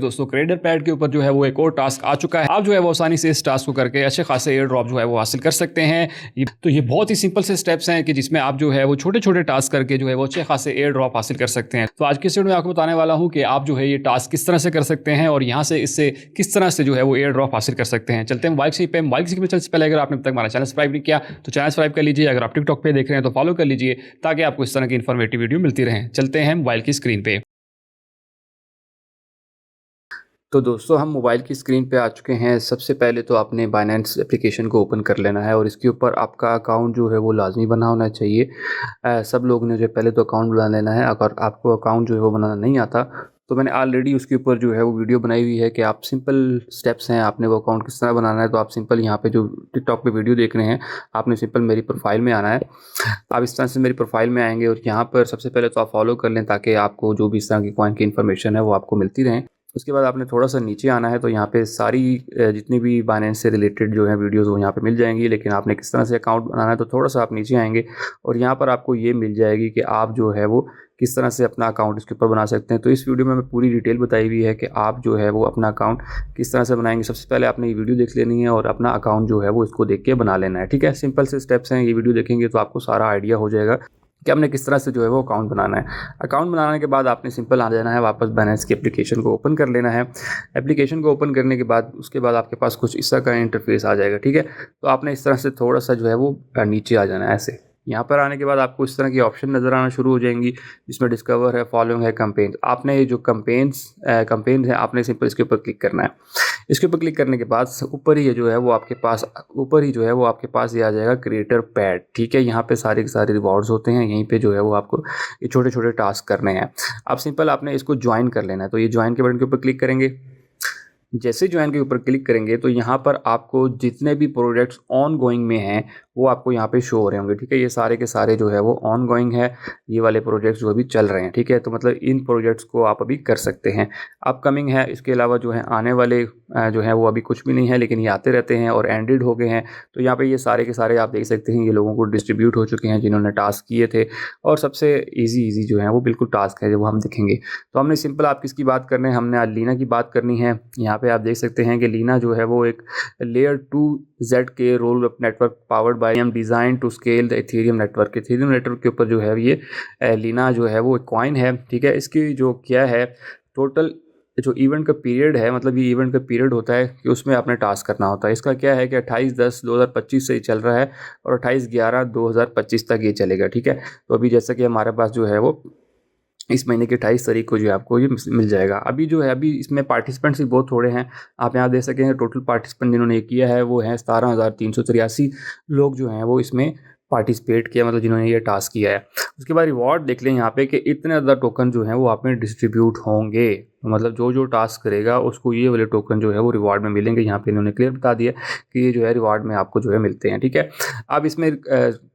दोस्तों credit pad के ऊपर जो है वो एक और टास्क आ चुका है। आप जो है वो आसानी से इस टास्क को करके अच्छे खासे एयर ड्रॉप जो है वो हासिल कर सकते हैं। तो ये बहुत ही सिंपल से स्टेप्स हैं कि जिसमें आप जो है वो छोटे छोटे टास्क करके जो है वो अच्छे खासे एयर ड्रॉप हासिल कर सकते हैं। तो आज के वीडियो में आपको बताने वाला हूँ कि आप जो है ये टास्क किस तरह से कर सकते हैं और यहाँ से इससे किस तरह से जो है वो एयर ड्रॉप हासिल कर सकते हैं। चलते हैं मोबाइल से चलने से पहले अगर आपने अब तक हमारा चैनल सब्सक्राइब नहीं किया तो चैनल सब्सक्राइब कर लीजिए। अगर आप टिकटॉक पे देख रहे हैं तो फॉलो कर लीजिए ताकि आपको इस तरह की इन्फॉर्मेटिव वीडियो मिलती रहे। चलते हैं मोबाइल की स्क्रीन पे। तो दोस्तों हम मोबाइल की स्क्रीन पे आ चुके हैं। सबसे पहले तो आपने बाइनेंस एप्लीकेशन को ओपन कर लेना है और इसके ऊपर आपका अकाउंट जो है वो लाजमी बना होना चाहिए। सब लोगों ने जो पहले तो अकाउंट बना लेना है। अगर आपको अकाउंट जो है वो बनाना नहीं आता तो मैंने ऑलरेडी उसके ऊपर जो है वो वीडियो बनाई हुई है कि आप सिंपल स्टेप्स हैं, आपने वो अकाउंट किस तरह बनाना है। तो आप सिंपल यहाँ पे जो टिकटॉक पे वीडियो देख रहे हैं आपने सिंपल मेरी प्रोफाइल में आना है। आप इस तरह से मेरी प्रोफाइल में आएंगे और यहाँ पर सबसे पहले तो आप फॉलो कर लें ताकि आपको जो भी इस तरह की कॉइन की इन्फॉर्मेशन है वो आपको मिलती रहे। उसके बाद आपने थोड़ा सा नीचे आना है तो यहाँ पे सारी जितनी भी बाइनेंस से रिलेटेड जो है वीडियोस वो यहाँ पे मिल जाएंगी। लेकिन आपने किस तरह से अकाउंट बनाना है तो थोड़ा सा आप नीचे आएंगे और यहाँ पर आपको ये मिल जाएगी कि आप जो है वो किस तरह से अपना अकाउंट इसके ऊपर बना सकते हैं। तो इस वीडियो में मैं पूरी डिटेल बताई हुई है कि आप जो है वो अपना अकाउंट किस तरह से बनाएंगे। सबसे पहले आपने ये वीडियो देख लेनी है और अपना अकाउंट जो है वो इसको देख के बना लेना है। ठीक है, सिंपल से स्टेप्स हैं। ये वीडियो देखेंगे तो आपको सारा आइडिया हो जाएगा कि आपने किस तरह से जो है वो अकाउंट बनाना है। अकाउंट बनाने के बाद आपने सिंपल आ जाना है वापस बाइनेंस की एप्लीकेशन को ओपन कर लेना है। एप्लीकेशन को ओपन करने के बाद उसके बाद आपके पास कुछ इस तरह का इंटरफेस आ जाएगा। ठीक है, तो आपने इस तरह से थोड़ा सा जो है वो नीचे आ जाना है ऐसे। यहाँ पर आने के बाद आपको इस तरह की ऑप्शन नज़र आना शुरू हो जाएंगी जिसमें डिस्कवर है, फॉलोइंग है, कैंपेन्स। आपने ये जो कैंपेन्स है आपने सिंपल इसके ऊपर क्लिक करना है। इसके ऊपर क्लिक करने के बाद ऊपर ही जो है वो आपके पास ये आ जाएगा क्रिएटर पैड। ठीक है, यहाँ पे सारे के सारे रिवॉर्ड्स होते हैं। यहीं पे जो है वो आपको ये छोटे छोटे टास्क करने हैं। आप सिंपल आपने इसको ज्वाइन कर लेना है। तो ये ज्वाइन के बटन के ऊपर क्लिक करेंगे। जैसे ज्वाइन के ऊपर क्लिक करेंगे तो यहाँ पर आपको जितने भी प्रोजेक्ट्स ऑन गोइंग में हैं वो आपको यहाँ पे शो हो रहे होंगे। ठीक है, ये सारे के सारे जो है वो ऑन गोइंग है। ये वाले प्रोजेक्ट्स जो अभी चल रहे हैं। ठीक है, तो मतलब इन प्रोजेक्ट्स को आप अभी कर सकते हैं। अपकमिंग है, इसके अलावा जो है आने वाले जो है वो अभी कुछ भी नहीं है लेकिन ये आते रहते हैं और एंडेड हो गए हैं। तो यहाँ पे ये सारे के सारे आप देख सकते हैं ये लोगों को डिस्ट्रीब्यूट हो चुके हैं जिन्होंने टास्क किए थे। और सबसे ईजी जो है वो बिल्कुल टास्क है जो हम देखेंगे। तो हमने सिंपल आप किसकी बात करनी है, हमने आज लीना की बात करनी है। यहाँ पे आप देख सकते हैं कि लीना जो है वो एक लेयर 2 के role of network powered by M design to scale the Ethereum network. Ethereum network के ऊपर जो है ये लीना जो है वो एक कॉइन है। ठीक है, इसकी जो क्या है टोटल जो इवेंट का पीरियड है, मतलब ये इवेंट का पीरियड होता है कि उसमें आपने टास्क करना होता है। इसका क्या है कि 28/10/2025 से ही चल रहा है और 28/11/2025 तक ये चलेगा। ठीक है, तो अभी जैसा कि हमारे पास जो है वो इस महीने की 28 तारीख को जो है आपको ये मिल जाएगा। अभी जो है अभी इसमें पार्टिसिपेंट्स भी बहुत थोड़े हैं। आप यहाँ देख सकें टोटल पार्टिसिपेंट जिन्होंने ये किया है वो हैं 17,383 लोग जो हैं वो इसमें पार्टिसिपेट किया, मतलब जिन्होंने ये टास्क किया है। उसके बाद रिवॉर्ड देख लें यहाँ पे कि इतने ज़्यादा टोकन जो हैं वो आप में डिस्ट्रीब्यूट होंगे। मतलब जो टास्क करेगा उसको ये वाले टोकन जो है वो रिवॉर्ड में मिलेंगे। यहाँ पे इन्होंने क्लियर बता दिया कि ये जो है रिवॉर्ड में आपको जो है मिलते हैं। ठीक है, अब इसमें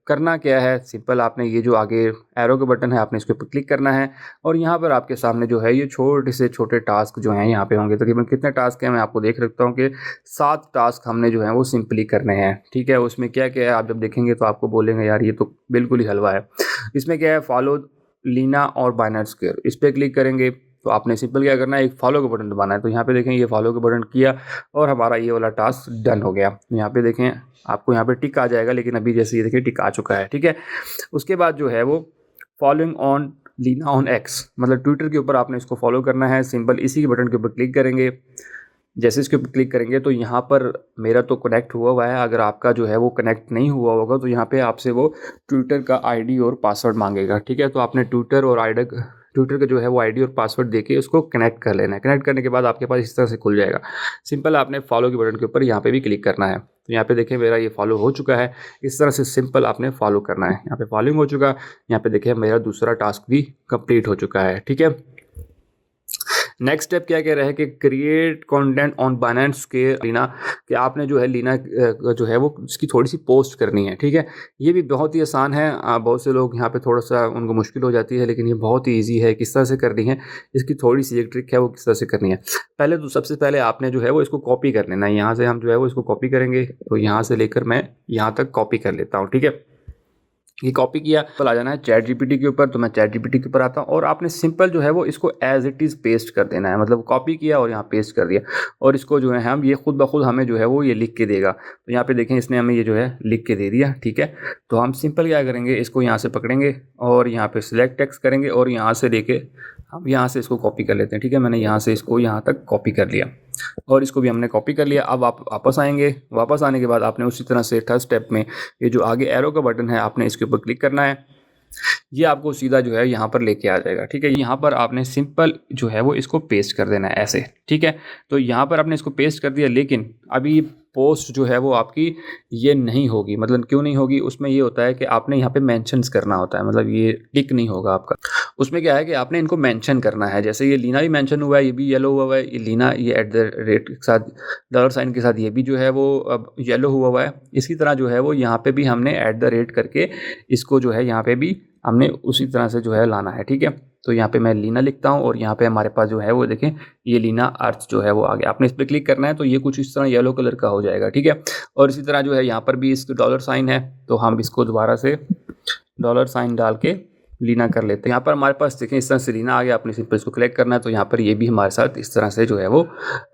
करना क्या है, सिंपल आपने ये जो आगे एरो के बटन है आपने इसके ऊपर क्लिक करना है और यहाँ पर आपके सामने जो है ये छोटे से छोटे टास्क जो हैं यहाँ पे होंगे। तकरीबन कितने टास्क हैं मैं आपको देख रखता हूँ कि 7 टास्क हमने जो है वो सिंपली करने हैं। ठीक है, उसमें क्या क्या है आप जब देखेंगे तो आपको बोलेंगे यार ये तो बिल्कुल ही हलवा है। इसमें क्या है, फॉलो लीना और बाइनेंस स्क्वायर, इस पर क्लिक करेंगे तो आपने सिंपल क्या करना है, एक फॉलो का बटन दबाना है। तो यहाँ पे देखें ये फॉलो का बटन किया और हमारा ये वाला टास्क डन हो गया। यहाँ पे देखें आपको यहाँ पे टिक आ जाएगा, लेकिन अभी जैसे ये देखिए टिक आ चुका है। ठीक है, उसके बाद जो है वो following on Lena on X, मतलब ट्विटर के ऊपर आपने इसको फॉलो करना है। सिंपल इसी के बटन के ऊपर क्लिक करेंगे। जैसे इसके ऊपर क्लिक करेंगे तो यहाँ पर मेरा तो कनेक्ट हुआ है, अगर आपका जो है वो कनेक्ट नहीं हुआ होगा तो यहाँ पे आपसे वो ट्विटर का आईडी और पासवर्ड मांगेगा। ठीक है, तो आपने ट्विटर का जो है वो आईडी और पासवर्ड देके उसको कनेक्ट कर लेना है। कनेक्ट करने के बाद आपके पास इस तरह से खुल जाएगा। सिंपल आपने फॉलो के बटन के ऊपर यहाँ पे भी क्लिक करना है। तो यहाँ पे देखें मेरा ये फॉलो हो चुका है। इस तरह से सिंपल आपने फॉलो करना है। यहाँ पे फॉलोइंग हो चुका, यहाँ पे देखें मेरा दूसरा टास्क भी कंप्लीट हो चुका है। ठीक है, नेक्स्ट स्टेप क्या कह रहा है कि क्रिएट कंटेंट ऑन बाइनेंस के लीना, कि आपने जो है लीना जो है वो इसकी थोड़ी सी पोस्ट करनी है। ठीक है, ये भी बहुत ही आसान है। बहुत से लोग यहाँ पे थोड़ा सा उनको मुश्किल हो जाती है, लेकिन ये बहुत ही ईजी है। किस तरह से करनी है, इसकी थोड़ी सी एक ट्रिक है वो किस तरह से करनी है। पहले तो सबसे पहले आपने जो है वो इसको कॉपी कर लेना है। यहाँ से हम जो है वो इसको कॉपी करेंगे, तो यहाँ से लेकर मैं यहाँ तक कॉपी कर लेता हूँ। ठीक है, ये कॉपी किया, आ जाना है चैट जीपीटी के ऊपर, तो मैं चैट जीपीटी के ऊपर आता हूँ और आपने सिंपल जो है वो इसको एज़ इट इज़ पेस्ट कर देना है। मतलब कॉपी किया और यहाँ पेस्ट कर दिया और इसको जो है हम ये खुद ब खुद हमें जो है वो ये लिख के देगा। तो यहाँ पे देखें इसने हमें ये जो है लिख के दे दिया, ठीक है। तो हम सिंपल क्या करेंगे, इसको यहाँ से पकड़ेंगे और यहाँ पे सिलेक्ट टेक्स्ट करेंगे और यहाँ से लेके हम यहाँ से इसको कॉपी कर लेते हैं, ठीक है। मैंने यहाँ से इसको यहाँ तक कॉपी कर लिया और इसको भी हमने कॉपी कर लिया। अब आप वापस आएंगे, वापस आने के बाद आपने उसी तरह से थर्ड स्टेप में ये जो आगे एरो का बटन है आपने इसके ऊपर क्लिक करना है। ये आपको सीधा जो है यहाँ पर लेके आ जाएगा, ठीक है। यहाँ पर आपने सिंपल जो है वो इसको पेस्ट कर देना है ऐसे, ठीक है। तो यहाँ पर आपने इसको पेस्ट कर दिया, लेकिन अभी पोस्ट जो है वो आपकी ये नहीं होगी। मतलब क्यों नहीं होगी, उसमें ये होता है कि आपने यहाँ पे मेंशंस करना होता है, मतलब ये टिक नहीं होगा आपका। उसमें क्या है कि आपने इनको मेंशन करना है। जैसे ये लीना भी मेंशन हुआ है, ये भी येलो हुआ है, ये लीना ये एट द रेट के साथ डॉलर साइन के साथ ये भी जो है वो अब येलो हुआ है। इसी तरह जो है वो यहाँ पे भी हमने एट द रेट करके इसको जो है यहाँ पे भी हमने उसी तरह से जो है लाना है, ठीक है। तो यहाँ पे मैं लीना लिखता हूँ और यहाँ पे हमारे पास जो है वो देखें ये लीना अर्थ जो है वो आ गया। आपने इस पर क्लिक करना है तो ये कुछ इस तरह येलो कलर का हो जाएगा, ठीक है। और इसी तरह जो है यहाँ पर भी इसको डॉलर साइन है, तो हम इसको दोबारा से डॉलर साइन डाल के लीना कर लेते हैं। यहाँ पर हमारे पास देखें इस तरह से लीना आ गया। आपने सिंपल इसको क्लिक करना है तो यहाँ पर ये भी हमारे साथ इस तरह से जो है वो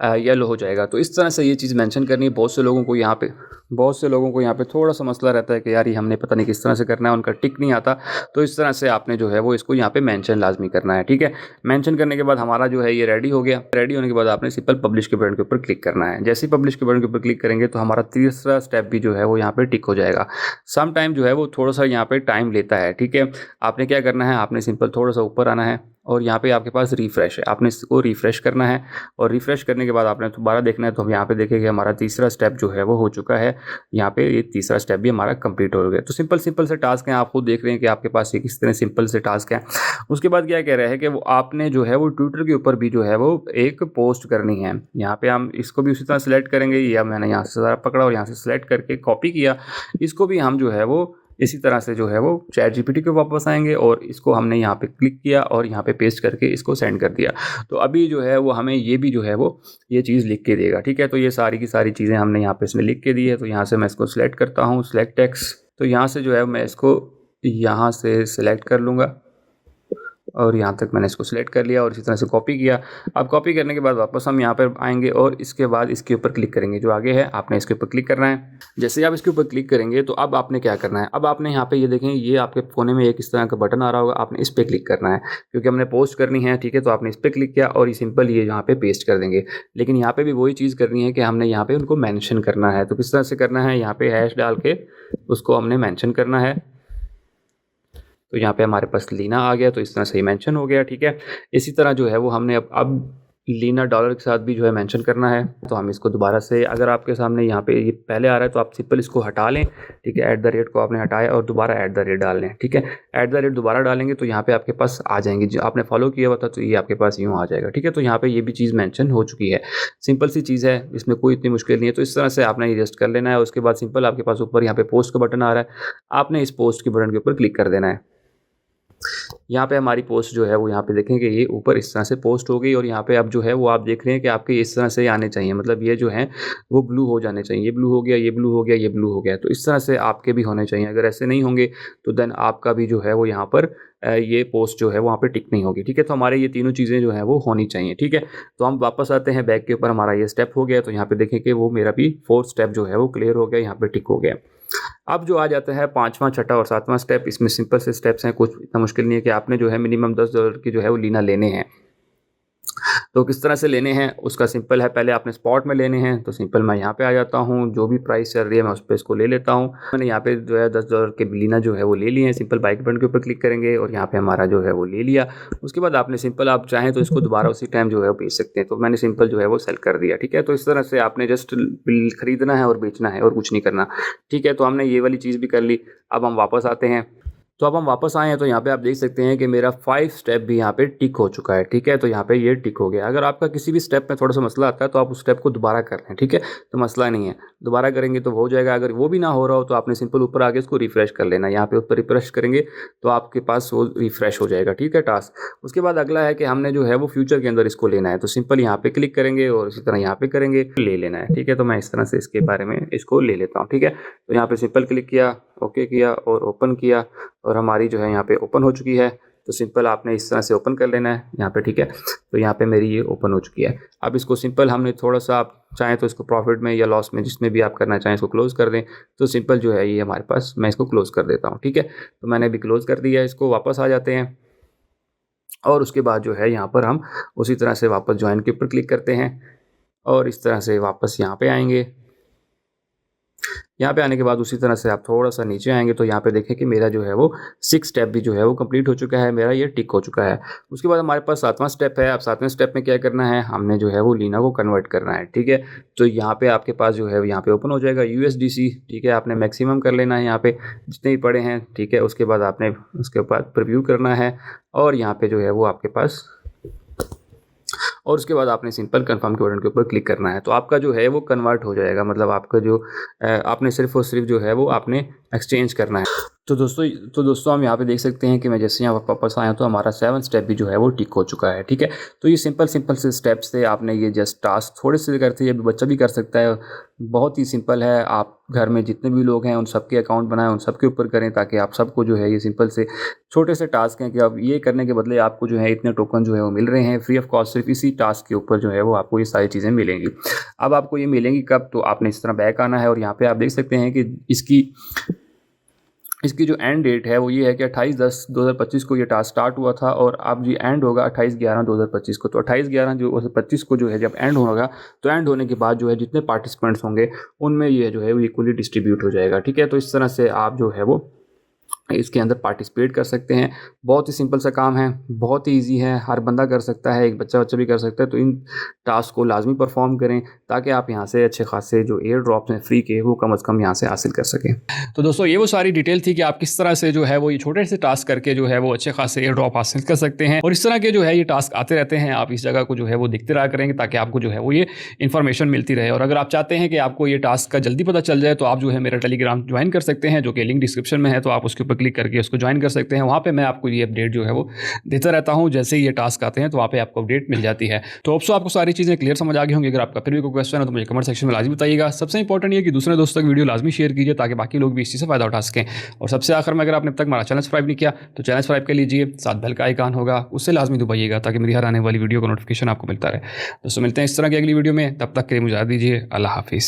येलो हो जाएगा। तो इस तरह से ये चीज़ मेंशन करनी है। बहुत से लोगों को यहाँ पे थोड़ा सा मसला रहता है कि यार ये हमने पता नहीं किस तरह से करना है, उनका टिक नहीं आता। तो इस तरह से आपने जो है वो इसको यहाँ पे मेंशन लाजमी करना है, ठीक है। मेंशन करने के बाद हमारा जो है ये रेडी हो गया। रेडी होने के बाद आपने सिंपल पब्लिश के बटन के ऊपर क्लिक करना है। जैसे ही पब्लिश के बटन के ऊपर क्लिक करेंगे तो हमारा तीसरा स्टेप भी जो है वो यहाँ पे टिक हो जाएगा। सम टाइम जो है वो थोड़ा सा यहाँ पे टाइम लेता है, ठीक है। आपने क्या करना है, आपने सिंपल थोड़ा सा ऊपर आना है और यहाँ पे आपके पास रिफ़्रेश है, आपने इसको रिफ़्रेश करना है और रिफ़्रेश करने के बाद आपने दोबारा देखना है। तो हम यहाँ पे देखेंगे हमारा तीसरा स्टेप जो है वो हो चुका है। यहाँ पे ये तीसरा स्टेप भी हमारा कंप्लीट हो गया। तो सिंपल से टास्क हैं, आप खुद देख रहे हैं कि आपके पास ये किस तरह सिंपल से टास्क हैं। उसके बाद क्या कह रहे हैं कि वो आपने जो है वो ट्विटर के ऊपर भी जो है वो एक पोस्ट करनी है। यहाँ पे हम इसको भी उसी तरह सेलेक्ट करेंगे, या मैंने यहाँ से सारा पकड़ा और यहाँ से सेलेक्ट करके कॉपी किया। इसको भी हम जो है वो इसी तरह से जो है वो चैट जीपीटी के वापस आएंगे और इसको हमने यहाँ पे क्लिक किया और यहाँ पे पेस्ट करके इसको सेंड कर दिया। तो अभी जो है वो हमें ये भी जो है वो ये चीज़ लिख के देगा, ठीक है। तो ये सारी की सारी चीज़ें हमने यहाँ पे इसमें लिख के दी है। तो यहाँ से मैं इसको सिलेक्ट करता हूँ, सिलेक्ट टेक्स्ट। तो यहाँ से जो है मैं इसको यहाँ से सिलेक्ट कर लूँगा और यहाँ तक मैंने इसको सिलेक्ट कर लिया और इसी तरह से कॉपी किया। अब कॉपी करने के बाद वापस हम यहाँ पर आएंगे और इसके बाद इसके ऊपर क्लिक करेंगे। जो आगे है आपने इसके ऊपर क्लिक करना है। जैसे ही आप इसके ऊपर क्लिक करेंगे तो अब आपने क्या करना है, अब आपने यहाँ पे ये देखें ये आपके कोने में एक इस तरह का बटन आ रहा होगा, आपने इस पर क्लिक करना है क्योंकि हमने पोस्ट करनी है, ठीक है। तो आपने इस पर क्लिक किया और ये सिंपल ये यहाँ पे पेस्ट कर देंगे। लेकिन यहाँ पे भी वही चीज़ करनी है कि हमने यहाँ पे उनको मैंशन करना है। तो किस तरह से करना है, यहाँ पे हैश डाल के उसको हमने मैंशन करना है। तो यहाँ पे हमारे पास लीना आ गया, तो इस तरह से ही मेंशन हो गया, ठीक है। इसी तरह जो है वो हमने अब लीना डॉलर के साथ भी जो है मेंशन करना है। तो हम इसको दोबारा से, अगर आपके सामने यहाँ पे ये पहले आ रहा है तो आप सिंपल इसको हटा लें, ठीक है। एट द रेट को आपने हटाया और दोबारा एट द रेट डाल लें, ठीक है। एट द रेट दोबारा डालेंगे तो यहाँ पे आपके पास आ जाएंगे, जो आपने फॉलो किया हुआ था तो ये आपके पास यूँ आ जाएगा, ठीक है। तो यहाँ पे ये भी चीज़ मेंशन हो चुकी है। सिंपल सी चीज़ है, इसमें कोई इतनी मुश्किल नहीं है। तो इस तरह से आपने एडजस्ट कर लेना है। उसके बाद सिंपल आपके पास ऊपर यहाँ पे पोस्ट का बटन आ रहा है, आपने इस पोस्ट के बटन के ऊपर क्लिक कर देना है। यहाँ पे हमारी पोस्ट जो है वो यहाँ पे देखेंगे ये ऊपर इस तरह से पोस्ट हो गई और यहाँ पे अब जो है वो आप देख रहे हैं कि आपके इस तरह से आने चाहिए। मतलब ये जो है वो ब्लू हो जाने चाहिए। ये ब्लू हो गया, ये ब्लू हो गया, ये ब्लू हो गया। तो इस तरह से आपके भी होने चाहिए। अगर ऐसे नहीं होंगे तो देन आपका भी जो है वो यहाँ पर ये पोस्ट जो है वहाँ पे टिक नहीं होगी, ठीक है। तो हमारे ये तीनों चीज़ें जो हैं वो होनी चाहिए, ठीक है। तो हम वापस आते हैं बैक के ऊपर, हमारा ये स्टेप हो गया। तो यहाँ पे देखें कि वो मेरा भी फोर्थ स्टेप जो है वो क्लियर हो गया, यहाँ पे टिक हो गया। अब जो आ जाता है पाँचवां, छठा और सातवां स्टेप, इसमें सिंपल से स्टेप्स हैं, कुछ इतना मुश्किल नहीं है कि आपने जो है मिनिमम $10 की जो है वो लीना लेने हैं। तो किस तरह से लेने हैं उसका सिंपल है, पहले आपने स्पॉट में लेने हैं। तो सिंपल मैं यहाँ पे आ जाता हूँ, जो भी प्राइस चल रही है मैं उस पर इसको ले लेता हूँ। मैंने यहाँ पे जो है $10 के लीना जो है वो ले लिए हैं। सिंपल बाई के बटन के ऊपर क्लिक करेंगे और यहाँ पे हमारा जो है वो ले लिया। उसके बाद आपने सिंपल, आप चाहें तो इसको दोबारा उसी टाइम जो है वो बेच सकते हैं। तो मैंने सिंपल जो है वो सेल कर दिया, ठीक है। तो इस तरह से आपने जस्ट खरीदना है और बेचना है और कुछ नहीं करना, ठीक है। तो हमने ये वाली चीज़ भी कर ली। अब हम वापस आते हैं। तो अब हम वापस आए हैं तो यहाँ पे आप देख सकते हैं कि मेरा 5 स्टेप भी यहाँ पे टिक हो चुका है, ठीक है। तो यहाँ पे ये टिक हो गया। अगर आपका किसी भी स्टेप में थोड़ा सा मसला आता है तो आप उस स्टेप को दोबारा कर लें, ठीक है। तो मसला नहीं है, दोबारा करेंगे तो हो जाएगा। अगर वो भी ना हो रहा हो तो आपने सिंपल ऊपर आके इसको रिफ्रेश कर लेना। यहाँ पे ऊपर रिफ्रेश करेंगे तो आपके पास वो रिफ्रेश हो जाएगा, ठीक है, टास्क। उसके बाद अगला है कि हमने जो है वो फ्यूचर के अंदर इसको लेना है। तो सिंपल यहाँ पे क्लिक करेंगे और इसी तरह यहाँ पे करेंगे, ले लेना है, ठीक है। तो मैं इस तरह से इसके बारे में इसको ले लेता हूँ, ठीक है। तो यहाँ पे सिंपल क्लिक किया, ओके किया और ओपन किया और हमारी जो है यहाँ पे ओपन हो चुकी है। तो सिंपल आपने इस तरह से ओपन कर लेना है यहाँ पे, ठीक है। तो यहाँ पे मेरी ये ओपन हो चुकी है। अब इसको सिंपल हमने थोड़ा सा, आप चाहें तो इसको प्रॉफिट में या लॉस में जिसमें भी आप करना चाहें इसको क्लोज़ कर दें। तो सिंपल जो है ये हमारे पास, मैं इसको क्लोज़ कर देता हूँ, ठीक है। तो मैंने अभी क्लोज़ कर दिया। इसको वापस आ जाते हैं और उसके बाद जो है यहाँ पर हम उसी तरह से वापस ज्वाइन के ऊपर क्लिक करते हैं और इस तरह से वापस यहाँ पे आएंगे। यहाँ पे आने के बाद उसी तरह से आप थोड़ा-सा नीचे आएँगे तो यहाँ पे देखें कि मेरा जो है वो 6 स्टेप भी जो है वो कंप्लीट हो चुका है, मेरा ये टिक हो चुका है। उसके बाद हमारे पास 7वां स्टेप है। अब 7वें स्टेप में क्या करना है, हमने जो है वो लीना को कन्वर्ट करना है, ठीक है। तो यहाँ पे आपके पास जो है यहाँ पे ओपन हो जाएगा यूएसडीसी, ठीक है। आपने मैक्सिमम कर लेना है यहाँ पे जितने भी पड़े हैं, ठीक है। उसके बाद आपने उसके बाद प्रीव्यू करना है और यहाँ पे जो है वो आपके पास, और उसके बाद आपने सिंपल कंफर्म के बटन के ऊपर क्लिक करना है। तो आपका जो है वो कन्वर्ट हो जाएगा, मतलब आपका जो आपने सिर्फ और सिर्फ जो है वो आपने एक्सचेंज करना है। तो दोस्तों हम यहाँ पे देख सकते हैं कि मैं जैसे यहाँ वापस आया तो हमारा 7 स्टेप भी जो है वो टिक हो चुका है, ठीक है। तो ये सिंपल से स्टेप्स थे। आपने ये जस्ट टास्क थोड़े से करते हैं, बच्चा भी कर सकता है। बहुत ही सिंपल है। आप घर में जितने भी लोग हैं उन सबके अकाउंट बनाएं, उन सबके ऊपर करें ताकि आप सबको जो है ये सिंपल से छोटे से टास्क हैं कि अब ये करने के बदले आपको जो है इतने टोकन जो है वो मिल रहे हैं फ्री ऑफ कॉस्ट। सिर्फ इसी टास्क के ऊपर जो है वो आपको ये सारी चीज़ें मिलेंगी। अब आपको ये मिलेंगी कब, तो आपने इस तरह बैक आना है और यहाँ पे आप देख सकते हैं कि इसकी जो एंड डेट है वो ये है कि 28/10/2025 को ये टास्क स्टार्ट हुआ था और अब ये एंड होगा 28/11/2025 को। तो 28/11/2025 को जो है जब एंड होगा तो एंड होने के बाद जो है जितने पार्टिसिपेंट्स होंगे उनमें ये जो है वो इक्वली डिस्ट्रीब्यूट हो जाएगा, ठीक है। तो इस तरह से आप जो है वो इसके अंदर पार्टिसिपेट कर सकते हैं। बहुत ही सिंपल सा काम है, बहुत ही ईजी है, हर बंदा कर सकता है, एक बच्चा भी कर सकता है। तो इन टास्क को लाजमी परफॉर्म करें ताकि आप यहाँ से अच्छे खासे जो एयर ड्रॉप्स हैं फ्री के वो कम अज़ कम यहाँ से हासिल कर सकें। तो दोस्तों ये वो सारी डिटेल थी कि आप किस तरह से जो है वो ये छोटे से टास्क करके जो है वो अच्छे खासे एयर ड्रॉप हासिल कर सकते हैं। और इस तरह के जो है ये टास्क आते रहते हैं, आप इस जगह को जो है वो देखते रहा करेंगे ताकि आपको जो है वो ये इन्फॉर्मेशन मिलती रहे। और अगर आप चाहते हैं कि आपको ये टास्क का जल्दी पता चल जाए तो आप जो है मेरा टेलीग्राम ज्वाइन कर सकते हैं, जो कि लिंक डिस्क्रिप्शन में है। तो आप उसके ऊपर क्लिक करके उसको ज्वाइन कर सकते हैं। वहाँ पे मैं आपको ये अपडेट जो है वो देता रहता हूँ। जैसे ही ये टास्क आते हैं तो वहाँ पे आपको अपडेट मिल जाती है। तो होप सो आपको सारी चीज़ें क्लियर समझ आ गई होंगी। अगर आपका फिर भी कोई क्वेश्चन है तो मुझे कमेंट सेक्शन में लाजमी बताइएगा। सबसे इंपॉर्टेंट ये कि दूसरे दोस्तों की वीडियो लाजमी शेयर कीजिए ताकि बाकी लोग भी इस चीज़ से फायदा उठा सकें। और सबसे आखिर में, अगर आपने अब तक हमारा चैनल सब्सक्राइब नहीं किया तो चैनल सब्सक्राइब कर लीजिए, साथ बेल का आइकन होगा उससे लाजमी दबाइएगा ताकि मेरी हर आने वाली वीडियो का नोटिफिकेशन आपको मिलता रहे। दोस्तों मिलते हैं इस तरह की अगली वीडियो में, तब तक के लिए मुझे दीजिए। अल्लाह हाफिज़।